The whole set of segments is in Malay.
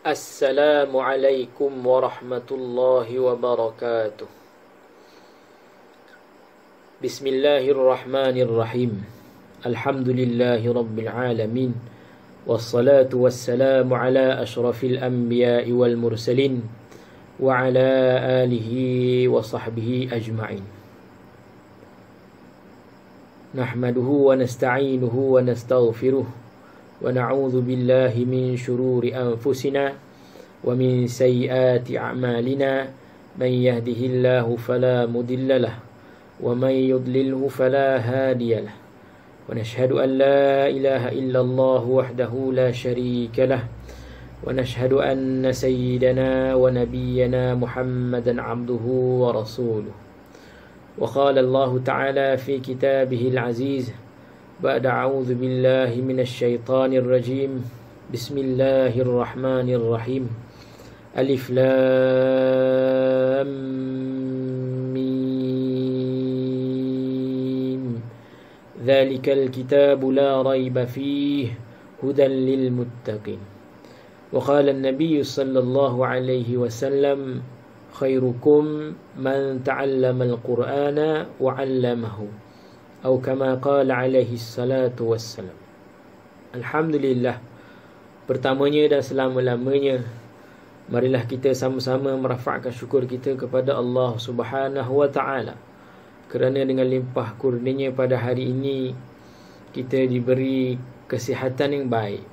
Assalamualaikum warahmatullahi wabarakatuh. Bismillahirrahmanirrahim. Alhamdulillahi rabbil alamin. Wassalatu wassalamu ala ashrafil anbiya'i wal mursalin wa ala alihi wa sahbihi ajma'in. Nahmaduhu wa nasta'inuhu wa nastaghfiruh wa na'udzu billahi min shururi anfusina wa min sayyiati a'malina. Man yahdihillahu fala mudilla lahu wa man yudlilhu fala hadiya lahu. Wa nashhadu an la ilaha illallah wahdahu la sharika lahu wa nashhadu anna sayyidana wa nabiyyana Muhammadan 'abduhu wa rasuluhu. Wa qala Allah ta'ala fi kitabihil aziz ba'da a'udzu billahi minasy syaithanir rajim. Bismillahirrahmanirrahim. Alif lam mim. Dzalikal kitabu la raiba fihi hudan lil muttaqin. Wa qala an-nabiy sallallahu alaihi wasallam khairukum man ta'allama al-Qur'ana wa 'allamahu. Atau kama qala alaihi salatu wassalam. Alhamdulillah, pertamanya dan selama-lamanya, marilah kita sama-sama merafakkan syukur kita kepada Allah Subhanahu wa ta'ala, kerana dengan limpah kurnianya pada hari ini kita diberi kesihatan yang baik,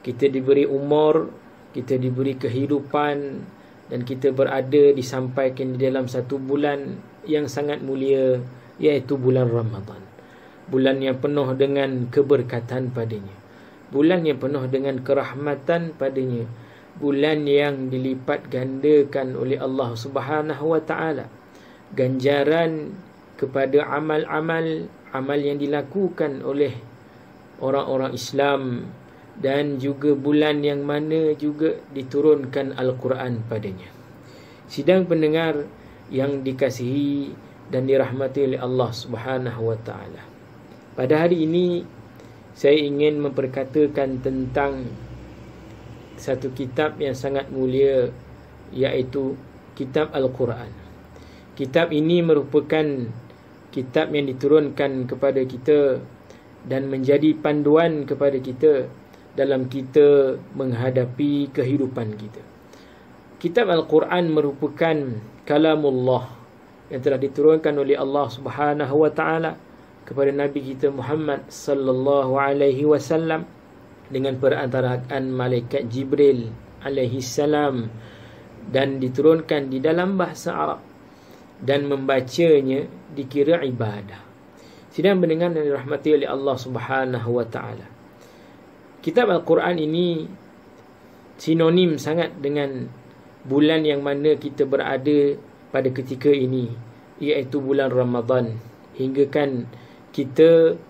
kita diberi umur, kita diberi kehidupan, dan kita berada disampaikan di dalam satu bulan yang sangat mulia, iaitu bulan Ramadan. Bulan yang penuh dengan keberkatan padanya, bulan yang penuh dengan kerahmatan padanya, bulan yang dilipat gandakan oleh Allah Subhanahu wa ta'ala ganjaran kepada amal-amal yang dilakukan oleh orang-orang Islam, dan juga bulan yang mana juga diturunkan Al-Quran padanya. Sidang pendengar yang dikasihi dan dirahmati oleh Allah Subhanahu wa ta'ala, pada hari ini saya ingin memperkatakan tentang satu kitab yang sangat mulia, iaitu kitab Al-Quran. Kitab ini merupakan kitab yang diturunkan kepada kita dan menjadi panduan kepada kita dalam kita menghadapi kehidupan kita. Kitab Al-Quran merupakan kalamullah yang telah diturunkan oleh Allah Subhanahu wa ta'ala kepada Nabi kita Muhammad sallallahu alaihi wasallam dengan perantaraan malaikat Jibril alaihi salam, dan diturunkan di dalam bahasa Arab, dan membacanya dikira ibadah. Sidang pendengar yang dirahmati oleh Allah Subhanahu wa ta'ala, kitab Al-Quran ini sinonim sangat dengan bulan yang mana kita berada pada ketika ini, iaitu bulan Ramadan. Hingga kan kita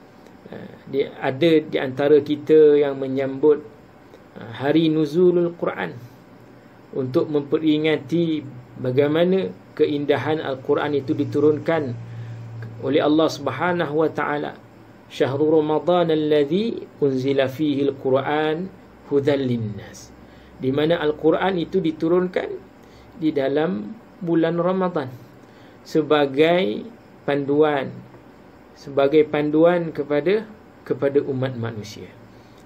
ada di antara kita yang menyambut hari nuzulul Quran untuk memperingati bagaimana keindahan Al-Quran itu diturunkan oleh Allah Subhanahu wa ta'ala. Syahrul Ramadan alladhi unzila fihi al-Quran hudan linnas, di mana Al-Quran itu diturunkan di dalam bulan Ramadan sebagai panduan kepada umat manusia.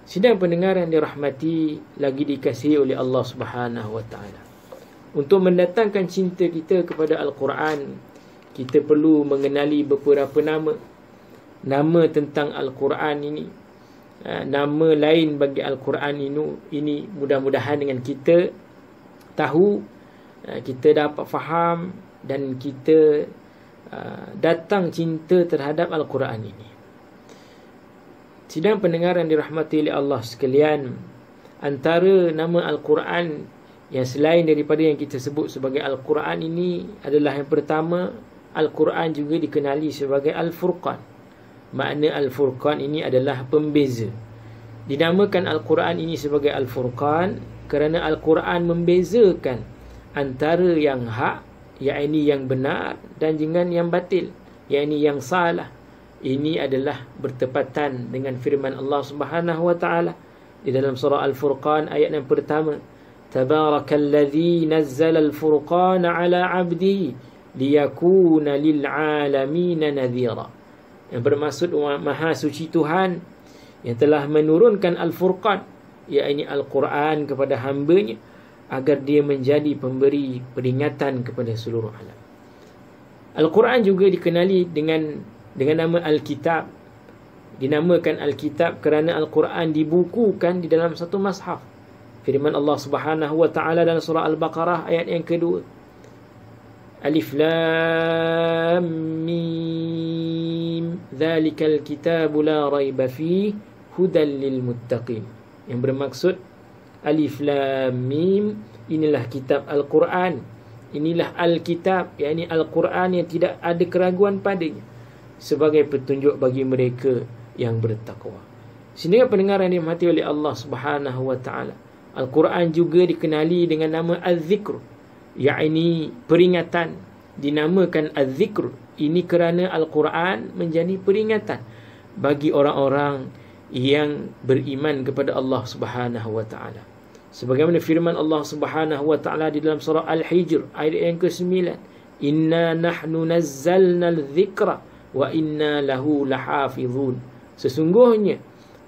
Sidang pendengar yang dirahmati lagi dikasihi oleh Allah Subhanahu wa ta'ala, untuk mendatangkan cinta kita kepada Al-Quran, kita perlu mengenali beberapa nama tentang Al-Quran ini. Nama lain bagi Al-Quran ini mudah-mudahan dengan kita tahu, kita dapat faham, dan kita datang cinta terhadap Al-Quran ini. Sidang pendengar yang dirahmati oleh Allah sekalian, antara nama Al-Quran yang selain daripada yang kita sebut sebagai Al-Quran ini adalah, yang pertama, Al-Quran juga dikenali sebagai Al-Furqan. Makna Al-Furqan ini adalah pembeza. Dinamakan Al-Quran ini sebagai Al-Furqan kerana Al-Quran membezakan antara yang hak, yakni yang benar, dan dengan yang batil, yakni yang salah. Ini adalah bertepatan dengan firman Allah Subhanahu wa ta'ala di dalam surah Al-Furqan ayat yang pertama. Tabarakalladzi nazzala al-furqana ala 'abdihi liyakuna lil'alamin nadhira. Yang bermaksud Maha Suci Tuhan yang telah menurunkan Al-Furqan, iaitu Al-Quran, kepada hamba-Nya agar dia menjadi pemberi peringatan kepada seluruh alam. Al-Quran juga dikenali dengan nama Al-Kitab. Dinamakan Al-Kitab kerana Al-Quran dibukukan di dalam satu mushaf. Firman Allah Subhanahu wa taala dalam surah Al-Baqarah ayat yang kedua. Alif Lam Mim. Dzalikal kitabu la raiba fihi hudan lil muttaqin. Yang bermaksud Alif Lam Mim, inilah kitab Al-Quran. Inilah Al-Kitab, yakni Al-Quran yang tidak ada keraguan padanya, sebagai petunjuk bagi mereka yang bertakwa. Sehingga pendengar yang dirahmati oleh Allah Subhanahu wa taala, Al-Quran juga dikenali dengan nama Az-Zikr, yakni peringatan. Dinamakan Az-Zikr ini kerana Al-Quran menjadi peringatan bagi orang-orang yang beriman kepada Allah Subhanahu wa taala. Sebagaimana firman Allah Subhanahu wa taala di dalam surah Al-Hijr ayat yang ke-9, "Inna nahnu nazzalna al-dzikra wa inna lahu lahafizun." Sesungguhnya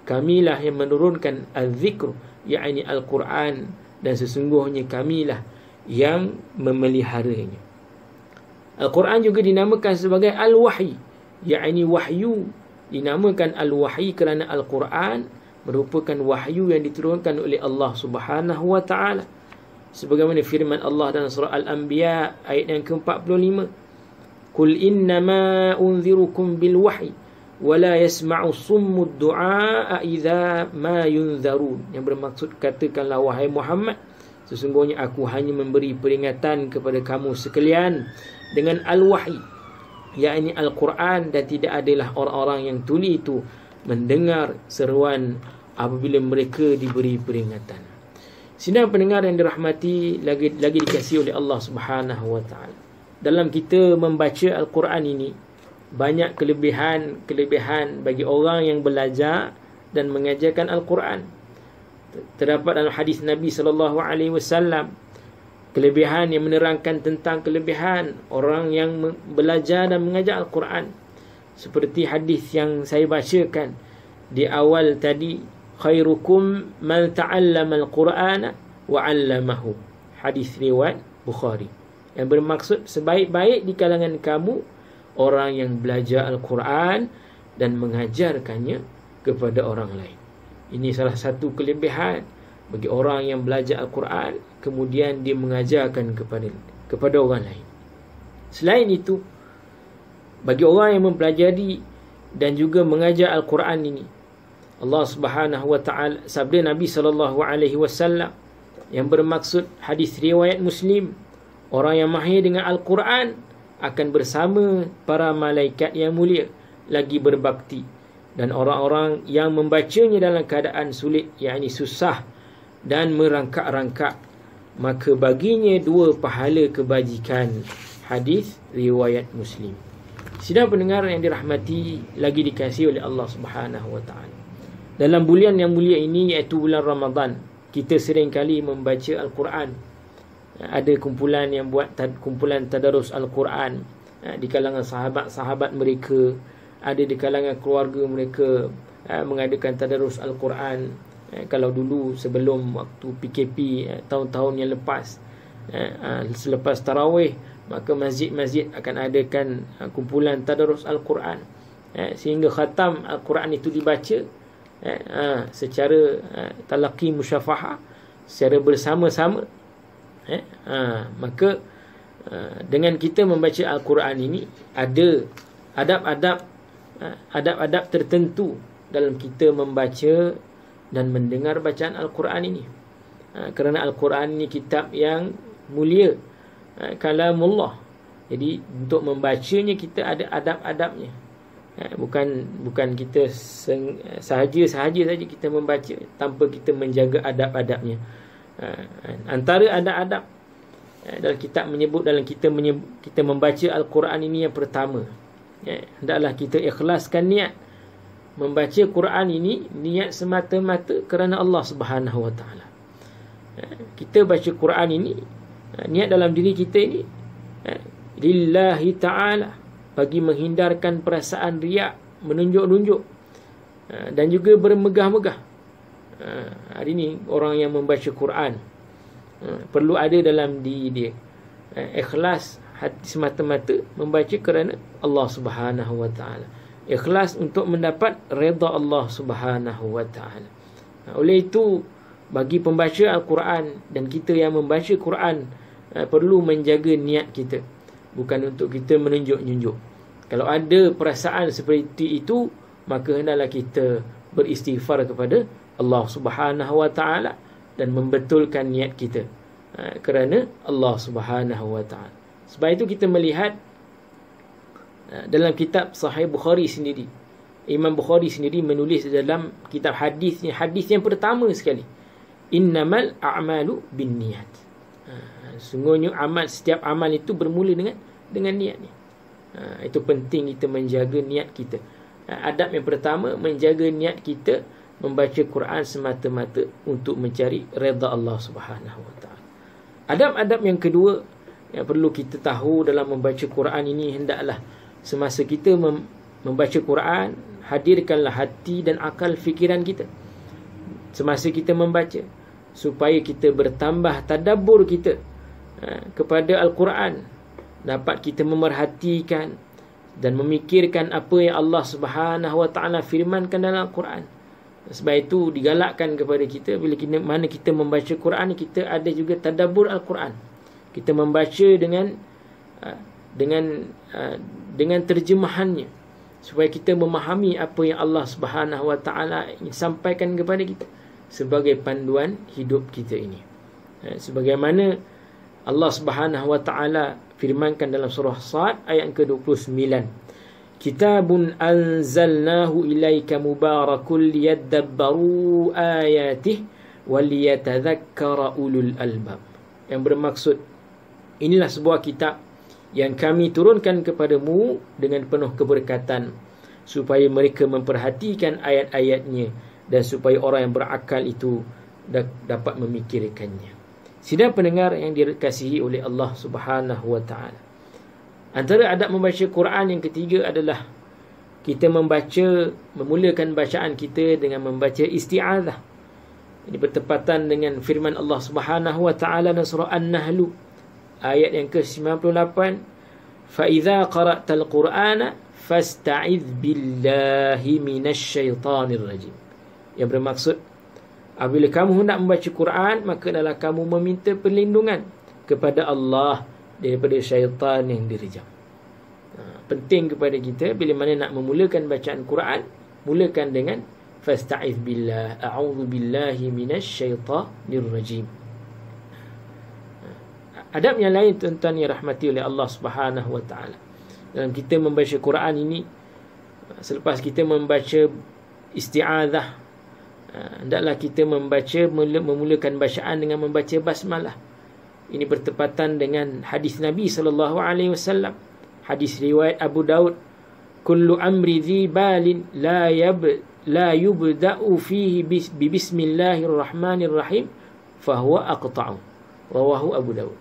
kamilah yang menurunkan al-dzikr, yakni Al-Quran, dan sesungguhnya kamilah yang memeliharanya. Al-Quran juga dinamakan sebagai Al-Wahyi, yakni wahyu. Dinamakan Al-Wahyi kerana Al-Quran merupakan wahyu yang diturunkan oleh Allah Subhanahu wa taala. Sebagaimana firman Allah dalam surah Al-Anbiya ayat yang ke-45, "Qul innama unzirukum bil wahyi wa la yasma'u summu ad-du'a idza ma yunzarun." Yang bermaksud, katakanlah wahai Muhammad, sesungguhnya aku hanya memberi peringatan kepada kamu sekalian dengan Al-Wahyi, yakni Al-Quran, dan tidak adalah orang-orang yang tuli itu mendengar seruan apabila mereka diberi peringatan. Sidang pendengar yang dirahmati, lagi dikasihi oleh Allah Subhanahu wa taala, dalam kita membaca Al-Quran ini banyak kelebihan bagi orang yang belajar dan mengajarkan Al-Quran. Terdapat dalam hadis Nabi sallallahu alaihi wasallam kelebihan yang menerangkan tentang kelebihan orang yang belajar dan mengajar Al-Quran. Seperti hadis yang saya bacakan di awal tadi, khairukum man ta'allama al-Qur'ana wa 'allamahu. Hadis riwayat Bukhari. Yang bermaksud sebaik-baik di kalangan kamu orang yang belajar Al-Quran dan mengajarkannya kepada orang lain. Ini salah satu kelebihan bagi orang yang belajar Al-Quran kemudian dia mengajarkan kepada orang lain. Selain itu, bagi orang yang mempelajari dan juga mengajar Al-Quran ini, Allah Subhanahu wa taala, sabda Nabi sallallahu alaihi wasallam yang bermaksud hadis riwayat Muslim, orang yang mahir dengan Al-Quran akan bersama para malaikat yang mulia lagi berbakti, dan orang-orang yang membacanya dalam keadaan sulit, yakni susah dan merangkak-rangkak, maka baginya 2 pahala kebajikan. Hadis riwayat Muslim. Sidang pendengar yang dirahmati, lagi dikasihi oleh Allah Subhanahu wa taala, dalam bulan yang mulia ini, iaitu bulan Ramadan, kita sering kali membaca Al-Quran. Ada kumpulan yang buat kumpulan tadarus Al-Quran di kalangan sahabat-sahabat mereka, ada di kalangan keluarga mereka mengadakan tadarus Al-Quran. Kalau dulu sebelum waktu PKP, tahun-tahun yang lepas, selepas tarawih, maka masjid-masjid akan adakan kumpulan tadarus Al-Quran, sehingga khatam Al-Quran itu dibaca secara talaqi musyafahah, secara bersama-sama. Maka dengan kita membaca Al-Quran ini, ada adab-adab tertentu dalam kita membaca dan mendengar bacaan Al-Quran ini. Kerana Al-Quran ini kitab yang mulia, kalamullah. Jadi untuk membacanya kita ada adab-adabnya. Bukan kita sahaja saja kita membaca tanpa kita menjaga adab-adabnya. Antara adab-adab dalam kitab menyebut, kita membaca Al-Quran ini, yang pertama, hendaklah kita ikhlaskan niat membaca Quran ini, niat semata-mata kerana Allah Subhanahu wa taala. Kita baca Quran ini, niat dalam diri kita ini lillahi ta'ala, bagi menghindarkan perasaan riak, menunjuk-nunjuk, dan juga bermegah-megah. Hari ini orang yang membaca Quran perlu ada dalam diri dia ikhlas hati semata-mata membaca kerana Allah Subhanahu wa taala. Ikhlas untuk mendapat redha Allah Subhanahu wa taala. Oleh itu, bagi pembaca Al-Quran dan kita yang membaca Quran perlu menjaga niat kita, bukan untuk kita menunjuk-nunjuk. Kalau ada perasaan seperti itu, maka hendaklah kita beristighfar kepada Allah Subhanahu wa taala dan membetulkan niat kita kerana Allah Subhanahu wa taala. Sebab itu kita melihat dalam kitab Sahih Bukhari sendiri, Imam Bukhari sendiri menulis dalam kitab hadisnya, hadis yang pertama sekali, innamal a'malu binniyat. Sungguhnya setiap amal itu bermula dengan niat ni. Itu penting kita menjaga niat kita. Adab yang pertama, menjaga niat kita membaca Quran semata-mata untuk mencari redha Allah Subhanahu wa taala. Adab-adab yang kedua yang perlu kita tahu dalam membaca Quran ini, hendaklah semasa kita membaca Quran, hadirkanlah hati dan akal fikiran kita semasa kita membaca, supaya kita bertambah tadabbur kita kepada Al-Quran, dapat kita memerhatikan dan memikirkan apa yang Allah Subhanahu wa taala firmankan dalam Al-Quran. Sebab itu digalakkan kepada kita, bila mana kita membaca Quran, kita ada juga tadabbur Al-Quran. Kita membaca dengan terjemahannya, supaya kita memahami apa yang Allah Subhanahu wa taala sampaikan kepada kita sebagai panduan hidup kita ini. Sebagaimana Allah Subhanahu wa taala firmankan dalam surah Sad ayat ke-29, Kitabun anzalnahu ilaika mubarakul liyadabbaru ayatih waliyatadhakkara ulul albab. Yang bermaksud, inilah sebuah kitab yang kami turunkan kepadamu dengan penuh keberkatan, supaya mereka memperhatikan ayat-ayatnya dan supaya orang yang berakal itu dapat memikirkannya. Sidang pendengar yang dikasihi oleh Allah Subhanahu wa taala, antara adab membaca Quran yang ketiga adalah kita memulakan bacaan kita dengan membaca isti'adzah. Ini bertepatan dengan firman Allah Subhanahu wa taala dalam surah An-Nahl ayat yang ke-98, fa idza qara'tal qur'ana fasta'idz billahi minasyaitonir rajim. Yang bermaksud, apabila kamu hendak membaca Quran, maka adalah kamu meminta perlindungan kepada Allah daripada syaitan yang direjam. Penting kepada kita bila mana nak memulakan bacaan Quran, mulakan dengan fasta'iz billah, a'udzu billahi minasyaitonir rajim. Adab yang lain tuan-tuan yang rahmati oleh Allah Subhanahu wa taala, dalam kita membaca Quran ini, selepas kita membaca isti'adzah, hendaklah kita memulakan bacaan dengan membaca basmalah. Ini bertepatan dengan hadis Nabi SAW, hadis riwayat Abu Daud, kullu amri dhi balin la yubda'u fihi bi bismillahirrahmanirrahim fahuwa aqta'u, rawahu Abu Daud.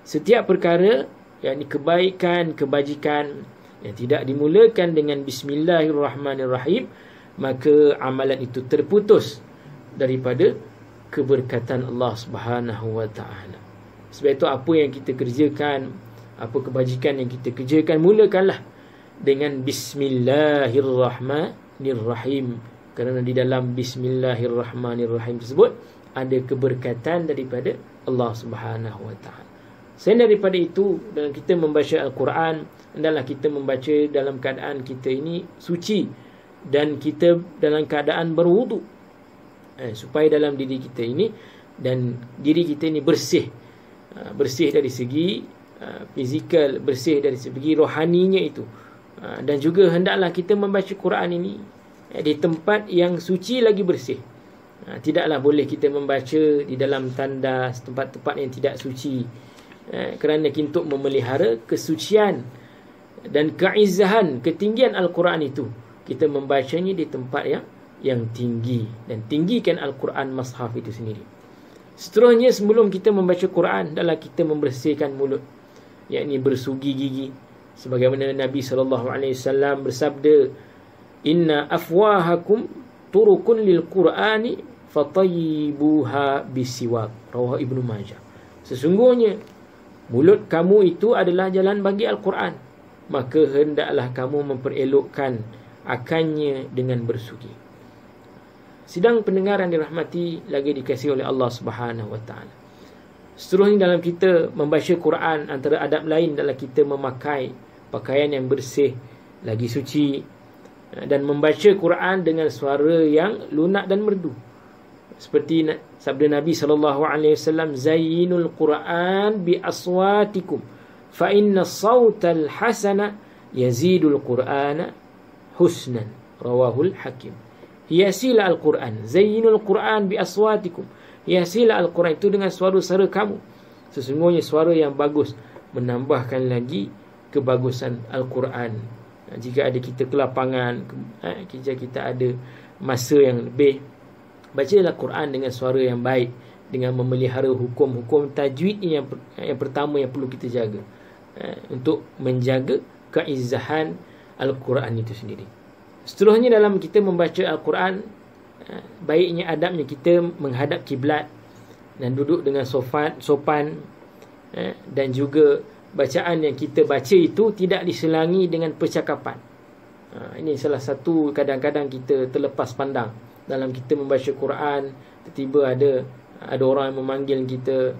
Setiap perkara, yakni kebaikan, kebajikan yang tidak dimulakan dengan bismillahirrahmanirrahim, maka amalan itu terputus daripada keberkatan Allah Subhanahu wa taala. Sebab itu apa yang kita kerjakan, apa kebajikan yang kita kerjakan, mulakanlah dengan bismillahirrahmanirrahim, kerana di dalam bismillahirrahmanirrahim tersebut ada keberkatan daripada Allah Subhanahu wa taala. Selain daripada itu, dalam kita membaca Al-Quran, hendaklah kita membaca dalam keadaan kita ini suci dan kita dalam keadaan berwudu, supaya dalam diri kita ini dan diri kita ini bersih dari segi fizikal, bersih dari segi rohaninya itu. Dan juga hendaklah kita membaca Quran ini di tempat yang suci lagi bersih. Tidaklah boleh kita membaca di dalam tandas, tempat-tempat yang tidak suci, kerana untuk memelihara kesucian dan keizzahan, ketinggian Al-Quran itu, kita membacanya di tempat yang tinggi, dan tinggikan Al-Quran Mashaf itu sendiri. Seterusnya, sebelum kita membaca Quran, adalah kita membersihkan mulut, yakni bersugi gigi. Sebagaimana Nabi SAW bersabda, "Inna afwahakum turukun lil Qur'ani fatayyibuha bisiwak." Rawah Ibnu Majah. Sesungguhnya mulut kamu itu adalah jalan bagi Al-Quran, maka hendaklah kamu memperelokkan akannya dengan bersugi. Sidang pendengar yang dirahmati lagi dikasihi oleh Allah Subhanahu wa taala. Seterusnya, dalam kita membaca Quran, antara adab lain adalah kita memakai pakaian yang bersih lagi suci, dan membaca Quran dengan suara yang lunak dan merdu. Seperti sabda Nabi SAW, "Zayyinul Quran bi aswatikum fa inna sawtal hasana yazidul Qur'ana husnan." Rawahul Hakim. Hiasilah Al-Quran. Zayyinul Quran bi aswatikum. Hiasilah Al-Quran itu dengan suara-suara kamu. Sesungguhnya suara yang bagus menambahkan lagi kebagusan Al-Quran. Jika ada kita kelapangan, jika kita ada masa yang lebih, bacalah Quran dengan suara yang baik, dengan memelihara hukum-hukum tajwid yang pertama yang perlu kita jaga, untuk menjaga keizahan Al-Quran itu sendiri. Seterusnya, dalam kita membaca Al-Quran, baiknya adabnya kita menghadap kiblat dan duduk dengan sopan, dan juga bacaan yang kita baca itu tidak diselangi dengan percakapan. Ini salah satu kadang-kadang kita terlepas pandang dalam kita membaca Quran. Tiba-tiba ada orang yang memanggil kita,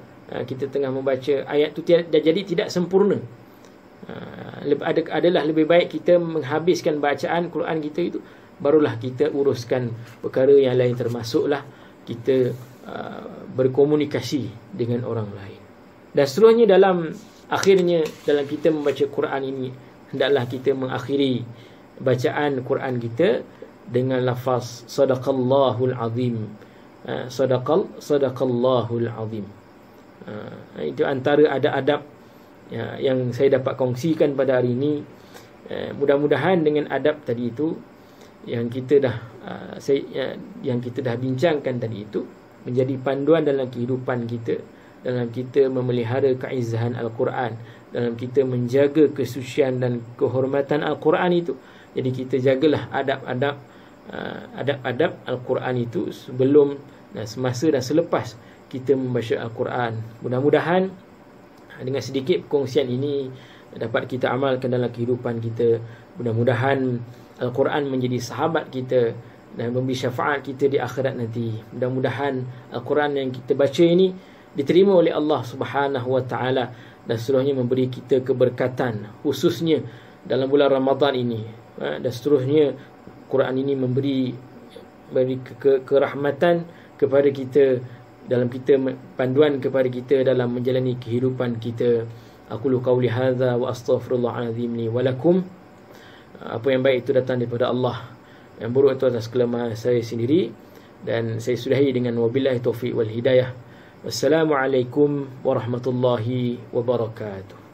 kita tengah membaca ayat tu jadi tidak sempurna. Adalah lebih baik kita menghabiskan bacaan Quran kita itu, barulah kita uruskan perkara yang lain, termasuklah kita berkomunikasi dengan orang lain. Dan seterusnya, akhirnya dalam kita membaca Quran ini, hendaklah kita mengakhiri bacaan Quran kita dengan lafaz sadaqallahul azim. Sadaqallahul azim. Itu antara adab yang saya dapat kongsikan pada hari ini. Mudah-mudahan dengan adab tadi itu yang kita dah bincangkan tadi itu menjadi panduan dalam kehidupan kita, dalam kita memelihara keizahan Al-Quran, dalam kita menjaga kesucian dan kehormatan Al-Quran itu. Jadi kita jagalah adab-adab Al-Quran itu sebelum, semasa dan selepas kita membaca Al-Quran. Mudah-mudahan dengan sedikit perkongsian ini dapat kita amalkan dalam kehidupan kita. Mudah-mudahan Al-Quran menjadi sahabat kita dan memberi syafaat kita di akhirat nanti. Mudah-mudahan Al-Quran yang kita baca ini diterima oleh Allah Subhanahu wa taala dan seterusnya memberi kita keberkatan, khususnya dalam bulan Ramadan ini. Dan seterusnya Quran ini memberi kerahmatan kepada kita, dalam kita panduan kepada kita dalam menjalani kehidupan kita. Aqulu qauli hadza wa astaghfirullahal azim li wa lakum. Apa yang baik itu datang daripada Allah, yang buruk itu atas kelemahan saya sendiri, dan saya sudahi dengan wabillahi taufiq wal hidayah. Wassalamualaikum warahmatullahi wabarakatuh.